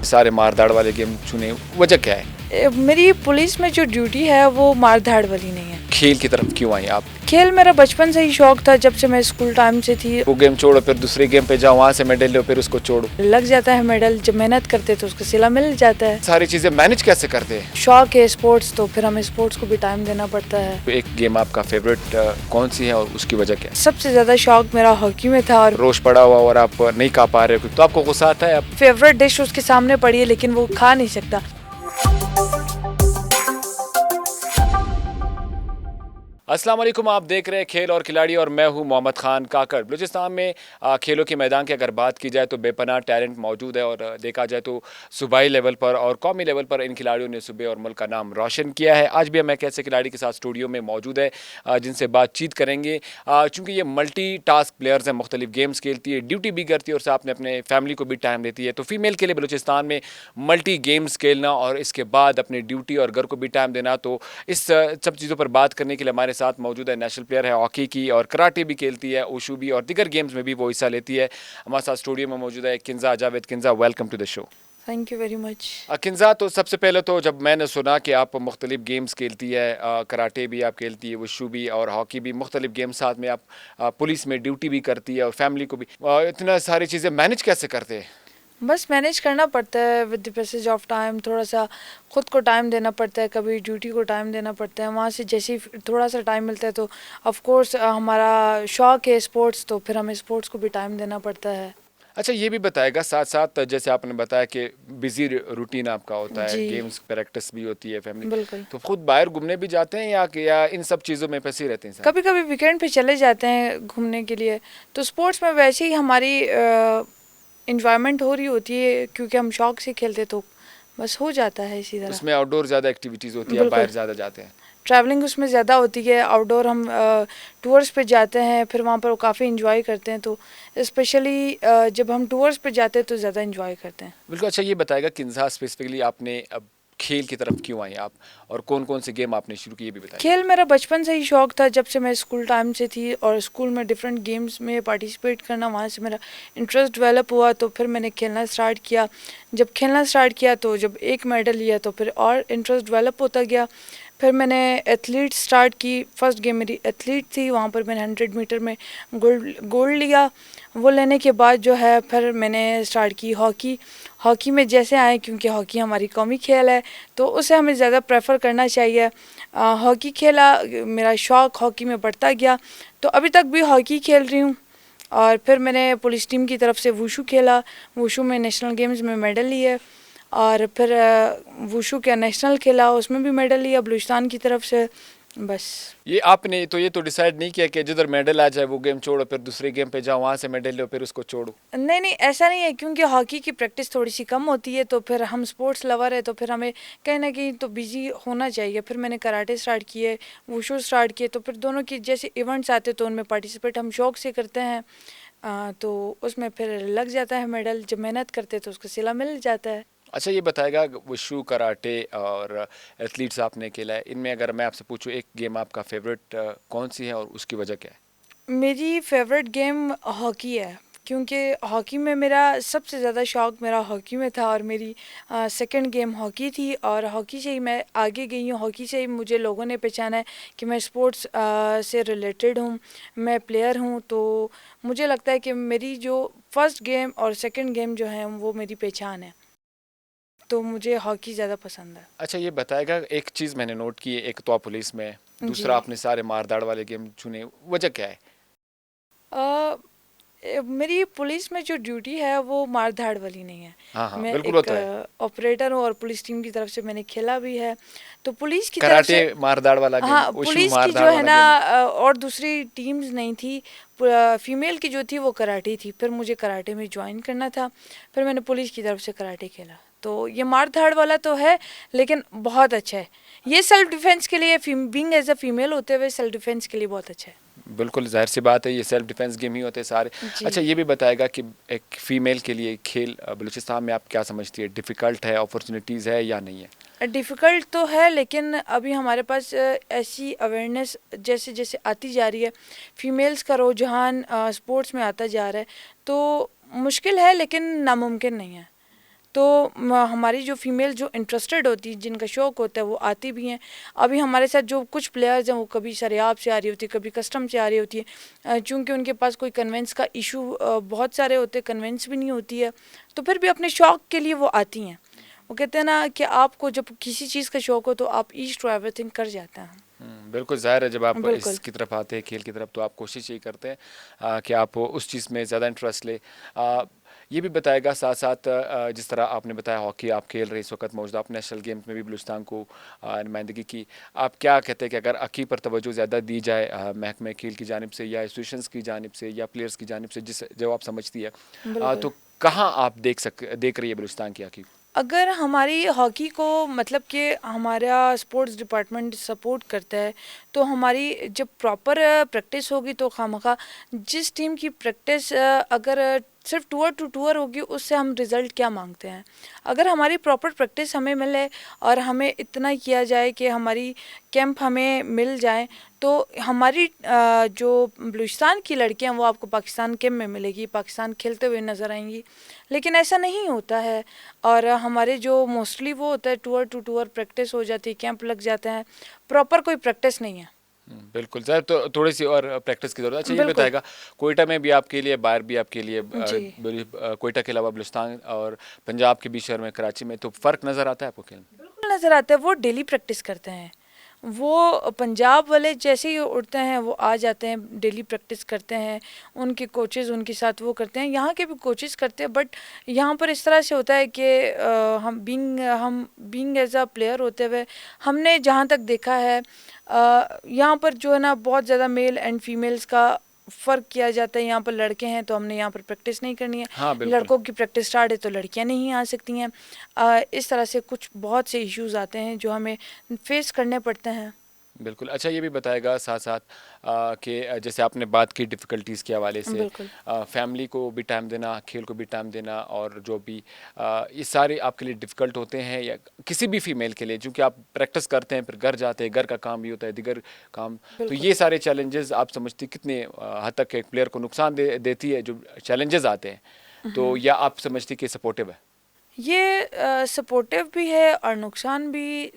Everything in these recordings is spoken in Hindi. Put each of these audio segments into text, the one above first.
सारे मारधाड़ वाले गेम चुने, वजह क्या है? मेरी पुलिस में जो ड्यूटी है वो मारधाड़ वाली नहीं है। खेल की तरफ क्यों आई आप? खेल मेरा बचपन से ही शौक था, जब से मैं स्कूल टाइम से थी। वो गेम छोड़ो फिर दूसरे गेम पे जाओ, वहाँ से मेडल लो, फिर उसको छोड़ो। लग जाता है मेडल, जब मेहनत करते तो उसका सिला मिल जाता है। सारी चीजें मैनेज कैसे करते हैं? शौक है स्पोर्ट्स, तो फिर हमें स्पोर्ट्स को भी टाइम देना पड़ता है। तो एक गेम आपका फेवरेट कौन सी है और उसकी वजह क्या है? सबसे ज्यादा शौक मेरा हॉकी में था। और रोज पड़ा हुआ और आप नहीं खा पा रहे हो तो आपको गुस्सा आता है? आप फेवरेट डिश उसके सामने पड़ी है लेकिन वो खा नहीं सकता। अस्सलाम वालेकुम, आप देख रहे हैं खेल और खिलाड़ी और मैं हूं मोहम्मद खान काकड़। बलूचिस्तान में खेलों के मैदान की अगर बात की जाए तो बेपनाह टैलेंट मौजूद है और देखा जाए तो सूबाई लेवल पर और कौमी लेवल पर इन खिलाड़ियों ने सूबे और मुल्क का नाम रोशन किया है। आज भी हम एक ऐसे खिलाड़ी के साथ स्टूडियो में मौजूद है जिनसे बातचीत करेंगे। चूँकि ये मल्टी टास्क प्लेयर्स हैं, मुख्तलिफ गेम्स खेलती है, ड्यूटी भी करती है और साथ में अपने फैमिली को भी टाइम देती है। तो फीमेल के लिए बलूचिस्तान में मल्टी गेम्स खेलना और इसके बाद अपनी ड्यूटी और घर को भी टाइम देना, तो इस सब चीज़ों पर बात करने के लिए हमारे साथ मौजूद है नेशनल प्लेयर है हॉकी की, और कराटे भी खेलती है, ओशू भी, और दीगर गेम्स में भी वो हिस्सा लेती है। हमारे साथ स्टूडियो में मौजूद है Kinza Javed. Kinza, welcome to the show. Thank you very much. Kinza, तो सबसे पहले तो जब मैंने सुना कि आप मुख्तलिफ गेम्स खेलती है, कराटे भी आप खेलती है, ओशू भी और हॉकी भी, मुख्तलिफ गेम्स, साथ में आप पुलिस में ड्यूटी भी करती है और फैमिली को भी, इतना सारी चीज़ें मैनेज कैसे करते हैं? बस मैनेज करना पड़ता है with the passage of time. थोड़ा सा खुद को टाइम देना पड़ता है, कभी ड्यूटी को टाइम देना पड़ता है। वहाँ से जैसे ही थोड़ा सा टाइम मिलता है तो ऑफ कोर्स हमारा शौक है स्पोर्ट्स, तो फिर हमें स्पोर्ट्स को भी टाइम देना पड़ता है। अच्छा, ये भी बताएगा साथ साथ, जैसे आपने बताया कि बिजी रूटीन आपका होता है, जी गेम्स प्रैक्टिस भी होती है, फैमिली, बिल्कुल। तो खुद बाहर घूमने भी जाते हैं या इन सब चीज़ों में फंसे रहते हैं साहब? कभी कभी वीकेंड पे चले जाते हैं घूमने के लिए। तो स्पोर्ट्स में वैसे ही हमारी इंजॉयमेंट हो रही होती है क्योंकि हम शौक से खेलते, तो बस हो जाता है इसी तरह। उसमें आउटडोर ज़्यादा एक्टिविटीज़ होती है, आप बिल्कुल, बाहर ज़्यादा जाते हैं? ट्रैवलिंग उसमें ज़्यादा होती है। आउटडोर हम टूर्स पे जाते हैं, फिर वहाँ पर काफ़ी इंजॉय करते हैं। तो स्पेशली जब हम टूर्स पे जाते हैं तो ज़्यादा इंजॉय करते हैं। बिल्कुल। अच्छा, ये बताएगा किन्जा, स्पेसिफिकली आपने अब खेल की तरफ क्यों आए आप, और कौन कौन से गेम आपने शुरू किए, ये भी बताइए। खेल मेरा बचपन से ही शौक था, जब से मैं स्कूल टाइम से थी, और स्कूल में डिफरेंट गेम्स में पार्टिसिपेट करना, वहाँ से मेरा इंटरेस्ट डेवलप हुआ। तो फिर मैंने खेलना स्टार्ट किया। जब खेलना स्टार्ट किया तो जब एक मेडल लिया तो फिर और इंटरेस्ट डेवलप होता गया। फिर मैंने एथलीट स्टार्ट की। फर्स्ट गेम मेरी एथलीट थी, वहाँ पर मैंने 100 मीटर में गोल्ड लिया। वो लेने के बाद जो है फिर मैंने स्टार्ट की हॉकी। हॉकी में जैसे आए, क्योंकि हॉकी हमारी कौमी खेल है तो उसे हमें ज़्यादा प्रेफर करना चाहिए। हॉकी खेला, मेरा शौक़ हॉकी में बढ़ता गया, तो अभी तक भी हॉकी खेल रही हूँ। और फिर मैंने पुलिस टीम की तरफ से वुशु खेला। वुशु में नेशनल गेम्स में मेडल लिए। और फिर वुशु का नेशनल खेला, उसमें भी मेडल लिया बलूचिस्तान की तरफ से। बस ये आपने तो ये तो डिसाइड नहीं किया कि जिधर मेडल आ जाए वो गेम छोड़ो, फिर दूसरे गेम पे जाओ, वहाँ से मेडल लो, फिर उसको छोड़ो? नहीं नहीं, ऐसा नहीं है, क्योंकि हॉकी की प्रैक्टिस थोड़ी सी कम होती है, तो फिर हम स्पोर्ट्स लवर है तो फिर हमें कहीं ना कहीं तो बिजी होना चाहिए। फिर मैंने कराटे स्टार्ट किए, वुशु स्टार्ट किए, तो फिर दोनों की जैसे इवेंट्स आते तो उनमें पार्टिसिपेट हम शौक से करते हैं। तो उसमें फिर लग जाता है मेडल, जब मेहनत करते तो उसका सिला मिल जाता है। अच्छा, ये बताएगा वुशु, कराटे और एथलीट्स आपने खेला है, इनमें अगर मैं आपसे पूछूं एक गेम आपका फेवरेट कौन सी है और उसकी वजह क्या है? मेरी फेवरेट गेम हॉकी है, क्योंकि हॉकी में मेरा सबसे ज़्यादा शौक़ मेरा हॉकी में था, और मेरी सेकंड गेम हॉकी थी, और हॉकी से ही मैं आगे गई हूँ। हॉकी से ही मुझे लोगों ने पहचाना है कि मैं स्पोर्ट्स से रिलेटेड हूँ, मैं प्लेयर हूँ। तो मुझे लगता है कि मेरी जो फर्स्ट गेम और सेकंड गेम जो है वो मेरी पहचान है, तो मुझे हॉकी ज़्यादा पसंद है। अच्छा, ये बताएगा एक चीज़ मैंने नोट की है, एक तो आप पुलिस में, जी। दूसरा आपने सारे मारदाड़ वाले गेम चुने, वजह क्या है? मेरी पुलिस में जो ड्यूटी है वो मारधाड़ वाली नहीं है। हाँ हाँ, मैं बिल्कुल एक होता है। ऑपरेटर हूँ, और पुलिस टीम की तरफ से मैंने खेला भी है। तो पुलिस की तरफ कराटे से, मारदाड़ वाला गेम, हाँ, ओशु पुलिस की मारदाड़ जो है वाला ना, गेम। और दूसरी टीम्स नहीं थी। फीमेल की जो थी वो कराटे थी, फिर मुझे कराटे में ज्वाइन करना था, फिर मैंने पुलिस की तरफ से कराटे खेला। तो ये मार धाड़ वाला तो है, लेकिन बहुत अच्छा है। ये सेल्फ डिफेंस के लिए, बीइंग एज अ फीमेल होते हुए सेल्फ डिफेंस के लिए बहुत अच्छा है। बिल्कुल जाहिर सी बात है, ये सेल्फ डिफेंस गेम ही होते हैं सारे। जी। अच्छा, ये भी बताएगा कि एक फ़ीमेल के लिए खेल बलूचिस्तान में आप क्या समझती है, डिफ़िकल्ट है, अपॉर्चुनिटीज़ है या नहीं है? डिफ़िकल्ट तो है, लेकिन अभी हमारे पास ऐसी अवेयरनेस जैसे जैसे आती जा रही है, फीमेल्स का रुझान स्पोर्ट्स में आता जा रहा है, तो मुश्किल है लेकिन नामुमकिन नहीं है। तो हमारी जो फीमेल जो इंटरेस्टेड होती है, जिनका शौक़ होता है, वो आती भी हैं। अभी हमारे साथ जो कुछ प्लेयर्स हैं वो कभी शरियाब से आ रही होती है, कभी कस्टम से आ रही होती है, चूँकि उनके पास कोई कन्वेंस का इशू बहुत सारे होते हैं, कन्वेंस भी नहीं होती है, तो फिर भी अपने शौक़ के लिए वो आती हैं। वो कहते हैं ना कि आपको जब किसी चीज़ का शौक़ हो तो आप ईच टू एवरीथिंग कर जाते हैं। बिल्कुल ज़ाहिर है, जब आप बिल्कुल। इसकी तरफ आते हैं, खेल की तरफ, तो आप कोशिश यही करते हैं कि आप उस चीज़ में ज़्यादा इंटरेस्ट ले। ये भी बताएगा साथ साथ, जिस तरह आपने बताया हॉकी आप खेल रहे इस वक्त मौजूदा, आप नेशनल गेम्स में भी बलूचिस्तान को नुमाइंदगी की, आप क्या कहते हैं कि अगर हॉकी पर तवज्जो ज़्यादा दी जाए महकमे खेल की जानिब से या इंस्टीट्यूशंस की जानिब से या प्लेयर्स की जानिब से, जिस जो आप समझती है, बिल्कुल। तो कहाँ आप देख रही है बलूचिस्तान की हॉकी? अगर हमारी हॉकी को मतलब कि हमारा स्पोर्ट्स डिपार्टमेंट सपोर्ट करता है, तो हमारी जब प्रॉपर प्रैक्टिस होगी तो खामखा जिस टीम की प्रैक्टिस अगर सिर्फ टूर टू टूर होगी, उससे हम रिज़ल्ट क्या मांगते हैं। अगर हमारी प्रॉपर प्रैक्टिस हमें मिले और हमें इतना किया जाए कि हमारी कैंप हमें मिल जाए, तो हमारी जो बलूचिस्तान की लड़कियां वो आपको पाकिस्तान कैंप में मिलेगी, पाकिस्तान खेलते हुए नज़र आएंगी। लेकिन ऐसा नहीं होता है, और हमारे जो मोस्टली वो होता है टूर टू टूर प्रैक्टिस हो जाती है, कैंप लग जाते हैं, प्रॉपर कोई प्रैक्टिस नहीं है। बिल्कुल सर, तो थोड़ी सी और प्रैक्टिस की ज़रूरत। अच्छा ये बिल्कुल। बताएगा, कोयटा में भी आपके लिए, बाहर भी आपके लिए, जी। कोयटा के अलावा बलूचिस्तान और पंजाब के बीच शहर में कराची में, तो फ़र्क नज़र आता है आपको खेल में? बिल्कुल नज़र आता है, वो डेली प्रैक्टिस करते हैं। वो पंजाब वाले जैसे ही उठते हैं वो आ जाते हैं, डेली प्रैक्टिस करते हैं, उनके कोचेज़ उनके साथ वो करते हैं, यहाँ के भी कोचेज़ करते हैं। बट यहाँ पर इस तरह से होता है कि हम बीइंग एज अ प्लेयर होते हुए, हमने जहाँ तक देखा है यहाँ पर जो है ना बहुत ज़्यादा मेल एंड फीमेल्स का फ़र्क किया जाता है। यहाँ पर लड़के हैं तो हमने यहाँ पर प्रैक्टिस नहीं करनी है, हाँ बिल्कुल। लड़कों की प्रैक्टिस स्टार्ट है तो लड़कियाँ नहीं आ सकती हैं। इस तरह से कुछ बहुत से इश्यूज़ आते हैं जो हमें फेस करने पड़ते हैं। बिल्कुल। अच्छा ये भी बताएगा साथ साथ कि जैसे आपने बात की डिफ़िकल्टीज़ के हवाले से, बिल्कुल। फैमिली को भी टाइम देना, खेल को भी टाइम देना, और जो भी ये सारे आपके लिए डिफ़िकल्ट होते हैं, या किसी भी फीमेल के लिए, क्योंकि आप प्रैक्टिस करते हैं फिर घर जाते हैं, घर का काम भी होता है, दीगर काम, तो बिल्कुल। ये सारे चैलेंजेस आप समझती कितने हद तक एक प्लेयर को नुकसान देती है जो चैलेंजेस आते हैं, तो या आप समझती कि सपोर्टिव है? ये सपोर्टिव भी है और नुकसान भी।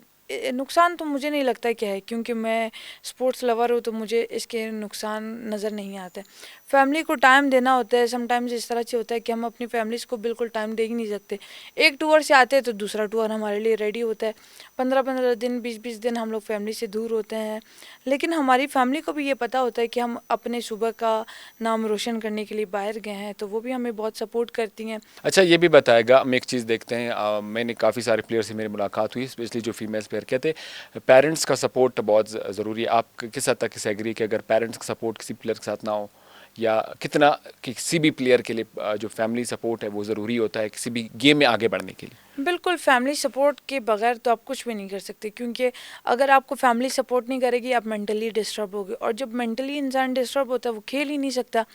नुकसान तो मुझे नहीं लगता कि है, क्योंकि मैं स्पोर्ट्स लवर हूँ, तो मुझे इसके नुकसान नज़र नहीं आते। फैमिली को टाइम देना होता है, समटाइम्स इस तरह से होता है कि हम अपनी फैमिलीज़ को बिल्कुल टाइम दे ही नहीं सकते। एक टूर से आते हैं तो दूसरा टूर हमारे लिए रेडी होता है, 15-15 दिन 20-20 दिन हम लोग फैमिली से दूर होते हैं। लेकिन हमारी फैमिली को भी ये पता होता है कि हम अपने सुबह का नाम रोशन करने के लिए बाहर गए हैं, तो वो भी हमें बहुत सपोर्ट करती हैं। अच्छा ये भी बताएगा, हम एक चीज़ देखते हैं, मैंने काफ़ी सारे प्लेयर से मेरी मुलाकात हुई, स्पेशली जो फीमेल्स प्लेयर कहते पेरेंट्स का सपोर्ट बहुत ज़रूरी है। आप किस हद तक इसे एग्री कि अगर पेरेंट्स का सपोर्ट किसी प्लेयर के साथ ना हो, या कितना किसी भी प्लेयर के लिए जो फैमिली सपोर्ट है वो ज़रूरी होता है किसी भी गेम में आगे बढ़ने के लिए? बिल्कुल, फैमिली सपोर्ट के बगैर तो आप कुछ भी नहीं कर सकते, क्योंकि अगर आपको फैमिली सपोर्ट नहीं करेगी आप मेंटली डिस्टर्ब होगे, और जब मेंटली इंसान डिस्टर्ब होता है वो खेल ही नहीं सकता।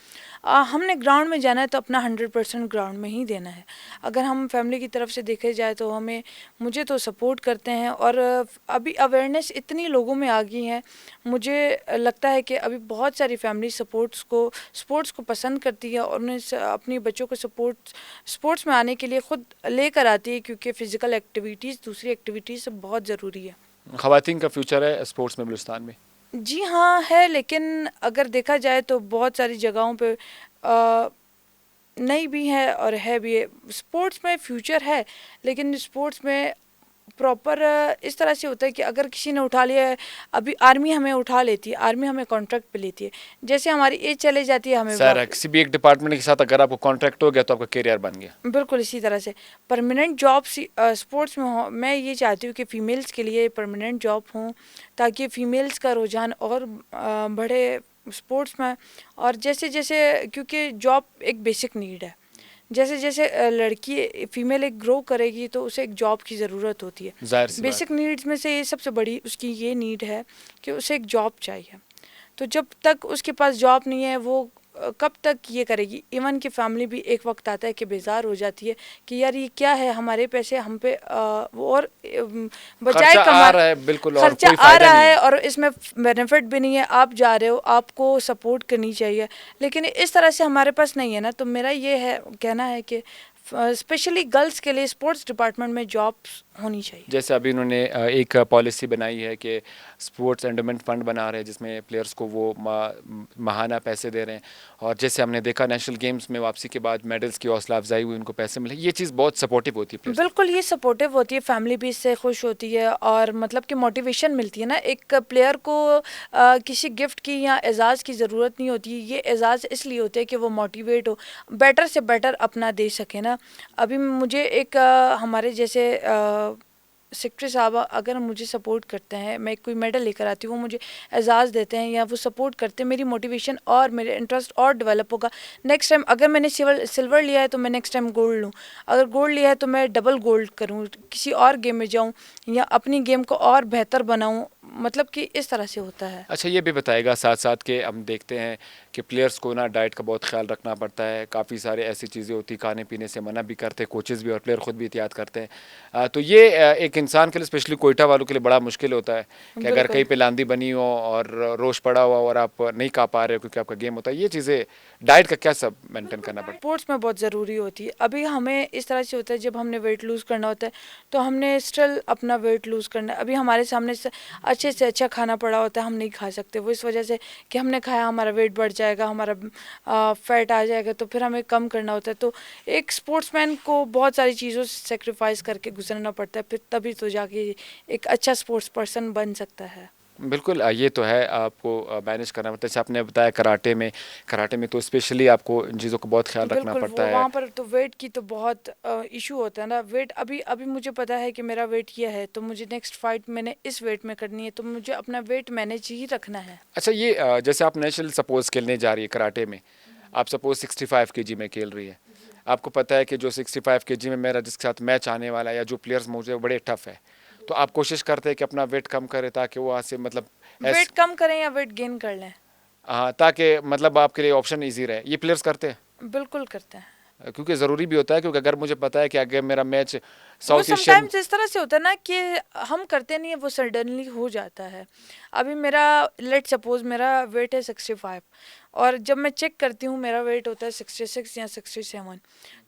हमने ग्राउंड में जाना है तो अपना 100% ग्राउंड में ही देना है। अगर हम फैमिली की तरफ से देखे जाए तो मुझे तो सपोर्ट करते हैं, और अभी अवेयरनेस इतनी लोगों में आ गई है, मुझे लगता है कि अभी बहुत सारी फैमिली स्पोर्ट्स को पसंद करती है, और उन्हें अपने बच्चों को स्पोर्ट्स में आने के लिए खुद लेकर आती है, क्योंकि फ़िज़िकल एक्टिविटीज़ दूसरी एक्टिविटीज़ से बहुत ज़रूरी है। ख़वातीन का फ्यूचर है स्पोर्ट्स में बलूचिस्तान में? जी हाँ, है, लेकिन अगर देखा जाए तो बहुत सारी जगहों पे अ, नहीं भी है और है भी है। स्पोर्ट्स में फ्यूचर है, लेकिन स्पोर्ट्स में प्रॉपर इस तरह से होता है कि अगर किसी ने उठा लिया है, अभी आर्मी हमें उठा लेती है, आर्मी हमें कॉन्ट्रैक्ट पे लेती है, जैसे हमारी एज चले जाती है हमें सर किसी भी एक डिपार्टमेंट के साथ अगर आपको कॉन्ट्रैक्ट हो गया तो आपका करियर बन गया। बिल्कुल इसी तरह से परमानेंट जॉब स्पोर्ट्स में हो। मैं ये चाहती हूँ कि फ़ीमेल्स के लिए परमानेंट जॉब हों, ताकि फ़ीमेल्स का रुझान और बढ़े स्पोर्ट्स में। और जैसे जैसे, क्योंकि जॉब एक बेसिक नीड है, जैसे जैसे लड़की फीमेल एक ग्रो करेगी तो उसे एक जॉब की ज़रूरत होती है। जाहिर सी बात। बेसिक नीड्स में से ये सबसे बड़ी उसकी ये नीड है कि उसे एक जॉब चाहिए। तो जब तक उसके पास जॉब नहीं है वो कब तक ये करेगी। इवन की फैमिली भी एक वक्त आता है कि बेजार हो जाती है कि यार ये क्या है, हमारे पैसे हम पे वो और बजाय खर्चा कमा आ रहा है बिल्कुल, और खर्चा कोई आ फायदा रहा नहीं है है। और इसमें बेनिफिट भी नहीं है। आप जा रहे हो, आपको सपोर्ट करनी चाहिए, लेकिन इस तरह से हमारे पास नहीं है ना। तो मेरा ये है कहना है कि स्पेशली गर्ल्स के लिए स्पोर्ट्स डिपार्टमेंट में जॉब्स होनी चाहिए। जैसे अभी उन्होंने एक पॉलिसी बनाई है कि स्पोर्ट्स एंडोमेंट फंड बना रहे हैं जिसमें प्लेयर्स को वो माहाना पैसे दे रहे हैं, और जैसे हमने देखा नेशनल गेम्स में वापसी के बाद मेडल्स की हौसला अफजाई हुई, उनको पैसे मिले, ये चीज़ बहुत सपोर्टिव होती है प्लेयर्स। बिल्कुल ये सपोर्टिव होती है, फैमिली भी इससे खुश होती है और मतलब कि मोटिवेशन मिलती है ना। एक प्लेयर को किसी गिफ्ट की या एजाज़ की ज़रूरत नहीं होती, ये एजाज़ इसलिए होते हैं कि वो मोटिवेट हो, बेटर से बेटर अपना दे सके ना। अभी मुझे एक हमारे जैसे सेक्रेटरी साहब अगर मुझे सपोर्ट करते हैं, मैं कोई मेडल लेकर आती हूँ, वो मुझे एजाज़ देते हैं या वो सपोर्ट करते हैं, मेरी मोटिवेशन और मेरे इंटरेस्ट और डेवलप होगा। नेक्स्ट टाइम अगर मैंने सिल्वर लिया है तो मैं नेक्स्ट टाइम गोल्ड लूँ, अगर गोल्ड लिया है तो मैं डबल गोल्ड करूँ, किसी और गेम में जाऊँ या अपनी गेम को और बेहतर बनाऊँ, मतलब कि इस तरह से होता है। अच्छा, ये भी बताएगा साथ साथ कि हम देखते हैं कि प्लेयर्स को ना डाइट का बहुत ख्याल रखना पड़ता है, काफ़ी सारे ऐसी चीज़ें होती, खाने पीने से मना भी करते हैं कोचेज़ भी और प्लेयर ख़ुद भी एहतियात करते हैं। तो ये एक इंसान के लिए, स्पेशली कोयटा वालों के लिए बड़ा मुश्किल होता है कि अगर कहीं पे लांदी बनी हो और रोश पड़ा हुआ और आप नहीं खा पा रहे हो क्योंकि आपका गेम होता है, ये चीज़ें डाइट का क्या सब मेंटेन करना पड़ता है? स्पोर्ट्स में बहुत ज़रूरी होती है। अभी हमें इस तरह से होता है, जब हमने वेट लूज़ करना होता है तो हमने स्टिल अपना वेट लूज़ करना है। अभी हमारे सामने अच्छे से अच्छा खाना पड़ा होता है, हम नहीं खा सकते, वो इस वजह से कि हमने खाया हमारा वेट बढ़ जाएगा, हमारा फैट आ जाएगा, तो फिर हमें कम करना होता है। तो एक स्पोर्ट्समैन को बहुत सारी चीज़ों से सेक्रीफाइस करके गुजरना पड़ता है, फिर तभी तो जाके एक अच्छा स्पोर्ट्स पर्सन बन सकता है। बिल्कुल, ये तो है, आपको मैनेज करना पड़ता है। जैसे आपने बताया कराटे में तो स्पेशली आपको इन चीज़ों का बहुत ख्याल रखना बिल्कुल, पड़ता वो है। वहाँ पर तो वेट की तो बहुत इशू होता है ना। वेट अभी अभी मुझे पता है कि मेरा वेट ये है, तो मुझे नेक्स्ट फाइट मैंने इस वेट में करनी है, तो मुझे अपना वेट मैनेज ही रखना है। अच्छा, ये जैसे आप नेशनल सपोज़ खेलने जा रही है कराटे में, आप सपोज़ 65 केजी में खेल रही है, आपको पता है कि जो 65 केजी में मेरा जिसके साथ मैच आने वाला है या जो प्लेयर्स मुझे बड़े टफ है, तो आप कोशिश करते हैं कि अपना वेट कम करें ताकि वो वहाँ से मतलब वेट कम करें या वेट गेन कर लें? हाँ, ताकि मतलब आपके लिए ऑप्शन ईजी रहे, ये प्लेयर्स करते हैं? बिल्कुल करते हैं। क्योंकि ज़रूरी भी होता है, क्योंकि अगर मुझे पता है कि अगर मेरा मैच वो साउथ एशियन। समटाइम्स इस तरह से होता है ना कि हम करते नहीं है, वो सडनली हो जाता है। अभी मेरा लेट सपोज मेरा वेट है 65 और जब मैं चेक करती हूँ मेरा वेट होता है 66 या 67,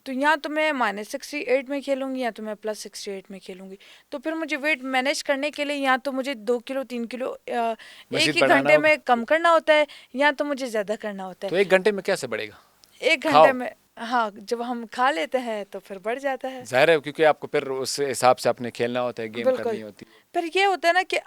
तो या तो मैं -68 में खेलूँगी या तो मैं +68 में खेलूँगी। तो फिर मुझे वेट मैनेज करने के लिए या तो मुझे 2 किलो 3 किलो एक मजीद ही बढ़ाना घंटे होगा, में कम करना होता है, या तो मुझे ज़्यादा करना होता है। तो 1 घंटे में कैसे बढ़ेगा? 1 घंटे खाओ, में, हाँ, जब हम खा लेते हैं तो फिर बढ़ जाता है। ज़ाहिर है, क्योंकि आपको फिर उस हिसाब से आपने खेलना होता है, गेम बिल्कुल। करनी होती है। फिर ये होता है ना कि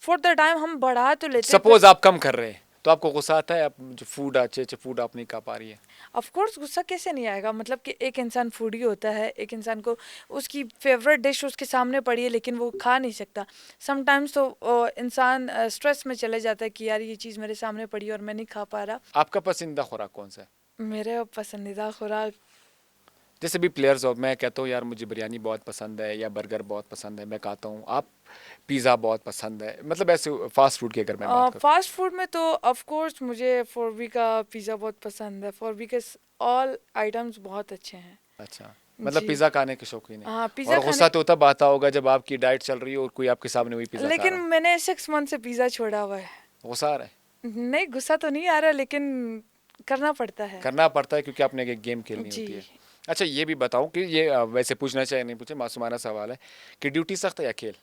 फॉर द टाइम हम बढ़ा तो लेते हैं, फिर सपोज आप कम कर रहे हैं तो आपको गुस्सा आता है, आप जो फूड अच्छे अच्छे फूड आप नहीं खा पा रही है? ऑफ कोर्स गुस्सा कैसे नहीं आएगा। मतलब कि एक इंसान फूडी होता है, एक इंसान को उसकी फेवरेट डिश उसके सामने पड़ी है लेकिन वो खा नहीं सकता। समटाइम्स तो इंसान स्ट्रेस में चले जाता है कि यार ये चीज़ मेरे सामने पड़ी है और मैं नहीं खा पा रहा। आपका पसंदीदा खुराक कौन सा है? मेरे पसंदीदा खुराक, जैसे भी प्लेयर्स हो, मैं कहता हूँ यार मुझे बिरयानी बहुत पसंद है या बर्गर बहुत पसंद है, मैं खाता हूँ। आप पिज़्ज़ा बहुत पसंद है, मतलब ऐसे फास्ट फूड की अगर मैं बात करूँ। फास्ट फूड में तो ऑफ कोर्स मुझे फोरबी का पिज़्ज़ा बहुत पसंद है। फोरबी के ऑल आइटम्स बहुत अच्छे हैं। अच्छा, मतलब जी पिज़्ज़ा खाने के शौकीन है। हाँ, पिज़्ज़ा और खाने। गुस्सा तो तब आता होगा जब आपकी डाइट चल रही हो और कोई आपके सामने वही पिज़्ज़ा खा लेकिन रहा हो, मैंने 6 मंथ से पिज़्ज़ा छोड़ा हुआ है। गुस्सा आ रहा है? नहीं, गुस्सा तो नहीं आ रहा, लेकिन करना पड़ता है। करना पड़ता है क्योंकि आपने एक गेम खेलनी जी। होती है। अच्छा, ये भी बताऊं कि ये वैसे पूछना चाहिए नहीं पूछे, मासूमाना सवाल है कि ड्यूटी सख्त है या खेल?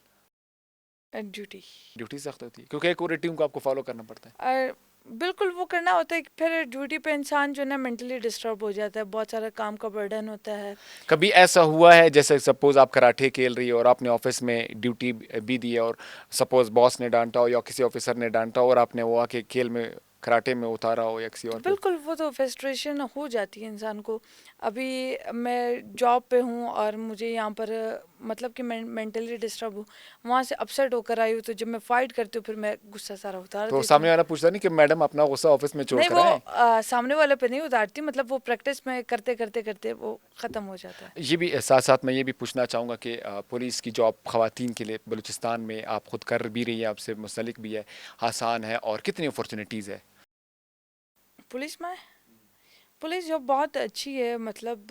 ड्यूटी। ड्यूटी सख्त होती है क्योंकि एक और टीम को आपको फॉलो करना पड़ता है। बिल्कुल वो करना होता है। फिर ड्यूटी पे इंसान जो है ना मेंटली डिस्टर्ब हो जाता है, बहुत सारा काम का बर्डन होता है। कभी ऐसा हुआ है जैसे सपोज आप कराटे खेल रही हो और आपने ऑफिस में ड्यूटी भी दी है और सपोज बॉस ने डांटा हो या किसी ऑफिसर ने डांटा हो और आपने वो आके खेल में कराटे में उतारा हो या किसी और पे? बिल्कुल, वो तो फ्रस्ट्रेशन हो जाती है इंसान को। अभी मैं जॉब पे हूँ और मुझे यहाँ पर मतलब कि मैं मेंटली डिस्टर्ब हूँ, वहाँ से अपसेट होकर आई हूँ, तो जब मैं फाइट करती हूँ फिर मैं गुस्सा सारा उतार तो देती सामने हूँ। वाला पूछता नहीं कि मैडम अपना गुस्सा ऑफिस में छोड़ नहीं, कर वो आए? सामने वाले पे नहीं उतारती, मतलब वो प्रैक्टिस में करते करते करते वो ख़त्म हो जाता है। ये भी साथ साथ मैं ये भी पूछना चाहूँगा कि पुलिस की जॉब ख़वातीन के लिए बलूचिस्तान में आप खुद कर भी रही हैं, आपसे मुंसलिक भी है, आसान है और कितनी अपॉर्चुनिटीज़ है? पुलिस में, पुलिस जॉब बहुत अच्छी है, मतलब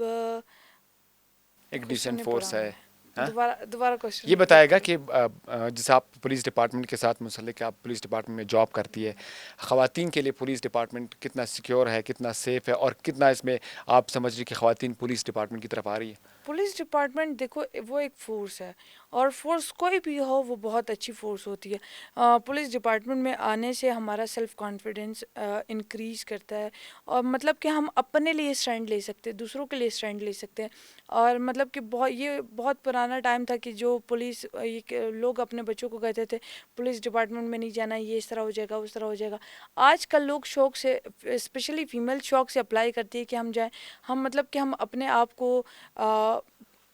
एक कुछ डिसेंट नहीं बुरा फोर्स हुआ है। है दोबारा दोबारा क्वेश्चन ये बताएगा कि जैसे आप पुलिस डिपार्टमेंट के साथ मुंसलिक है, आप पुलिस डिपार्टमेंट में जॉब करती है, ख़वातीन के लिए पुलिस डिपार्टमेंट कितना सिक्योर है, कितना सेफ़ है, और कितना इसमें आप समझ रही कि ख़वातीन पुलिस डिपार्टमेंट की तरफ आ रही है? पुलिस डिपार्टमेंट देखो वो एक फोर्स है, और फोर्स कोई भी हो वो बहुत अच्छी फोर्स होती है। पुलिस डिपार्टमेंट में आने से हमारा सेल्फ कॉन्फिडेंस इंक्रीज करता है, और मतलब कि हम अपने लिए स्टैंड ले सकते हैं, दूसरों के लिए स्टैंड ले सकते हैं। और मतलब कि बहुत पुराना टाइम था कि जो पुलिस लोग अपने बच्चों को कहते थे पुलिस डिपार्टमेंट में नहीं जाना, ये इस तरह हो जाएगा उस तरह हो जाएगा। आजकल लोग शौक से, स्पेशली फीमेल शौक से अप्लाई करती है कि हम जाएं, हम मतलब कि हम अपने आप को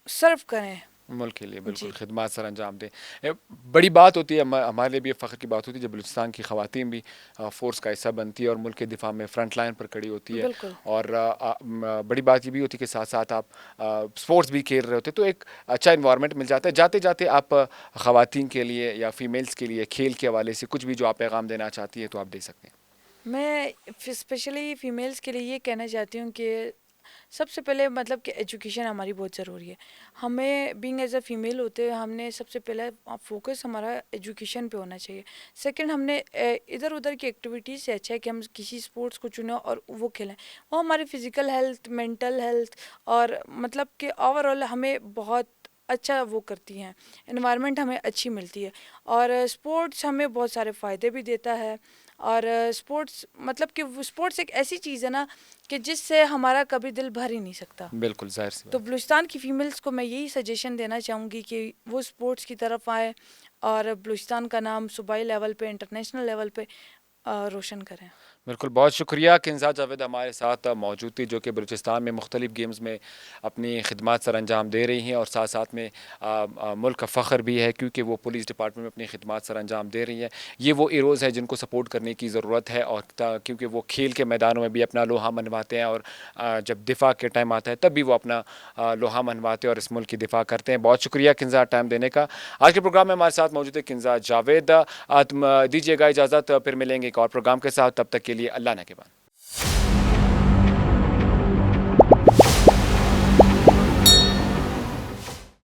सर्व करें मुल्क के लिए बिल्कुल जी। खिदमत सर अंजाम दें। बड़ी बात होती है, हमारे लिए भी फ़ख्र की बात होती है जब बलूचिस्तान की ख़वातीन भी फ़ोर्स का हिस्सा बनती है और मुल्क के दिफा में फ्रंट लाइन पर खड़ी होती है। बिल्कुल। और बड़ी बात ये भी होती है कि साथ साथ आप स्पोर्ट्स भी खेल रहे होते, तो एक अच्छा इन्वायरमेंट मिल जाता है। जाते जाते आप ख़वातीन के लिए या फीमेल्स के लिए खेल के हवाले से कुछ भी जो आप पैगाम देना चाहती है तो आप दे सकते हैं। मैं स्पेशली फीमेल्स के लिए ये कहना चाहती हूँ कि सबसे पहले मतलब कि एजुकेशन हमारी बहुत ज़रूरी है। हमें बीइंग एज अ फीमेल होते हुए हमने सबसे पहले फोकस हमारा एजुकेशन पे होना चाहिए। सेकंड, हमने इधर उधर की एक्टिविटीज़ से अच्छा है कि हम किसी स्पोर्ट्स को चुनें और वो खेलें। वो हमारी फिज़िकल हेल्थ, मेंटल हेल्थ और मतलब कि ओवरऑल हमें बहुत अच्छा वो करती हैं, इन्वायरमेंट हमें अच्छी मिलती है। और स्पोर्ट्स हमें बहुत सारे फ़ायदे भी देता है। और स्पोर्ट्स मतलब कि स्पोर्ट्स एक ऐसी चीज़ है ना कि जिससे हमारा कभी दिल भर ही नहीं सकता। बिल्कुल ज़ाहिर सी तो बात। बलूचिस्तान की फ़ीमेल्स को मैं यही सजेशन देना चाहूँगी कि वो स्पोर्ट्स की तरफ आए और बलूचिस्तान का नाम सूबाई लेवल पे, इंटरनेशनल लेवल पे रोशन करें। बिल्कुल, बहुत शुक्रिया किन्ज़ा जावेद हमारे साथ मौजूद थी, जो कि बलूचिस्तान में मुख्तलिफ़ गेम्स में अपनी खिदमत सर अंजाम दे रही हैं, और साथ साथ में मुल्क का फ़ख्र भी है क्योंकि वो पुलिस डिपार्टमेंट में अपनी खिदमत सर अंजाम दे रही हैं। ये वो हीरोज़ हैं जिनको सपोर्ट करने की ज़रूरत है, और क्योंकि वो खेल के मैदानों में भी अपना लोहा मनवाते हैं, और जब दिफा के टाइम आता है तब भी वो अपना लोहा मनवाते हैं और इस मुल्क की दिफा करते हैं। बहुत शुक्रिया किन्ज़ा टाइम देने का। आज के प्रोग्राम में हमारे साथ मौजूद है किन्ज़ा जावेद। तुम दीजिएगा इजाज़त, फिर मिलेंगे एक और प्रोग्राम के साथ, तब तक के लिए अल्लाह ने के बाद।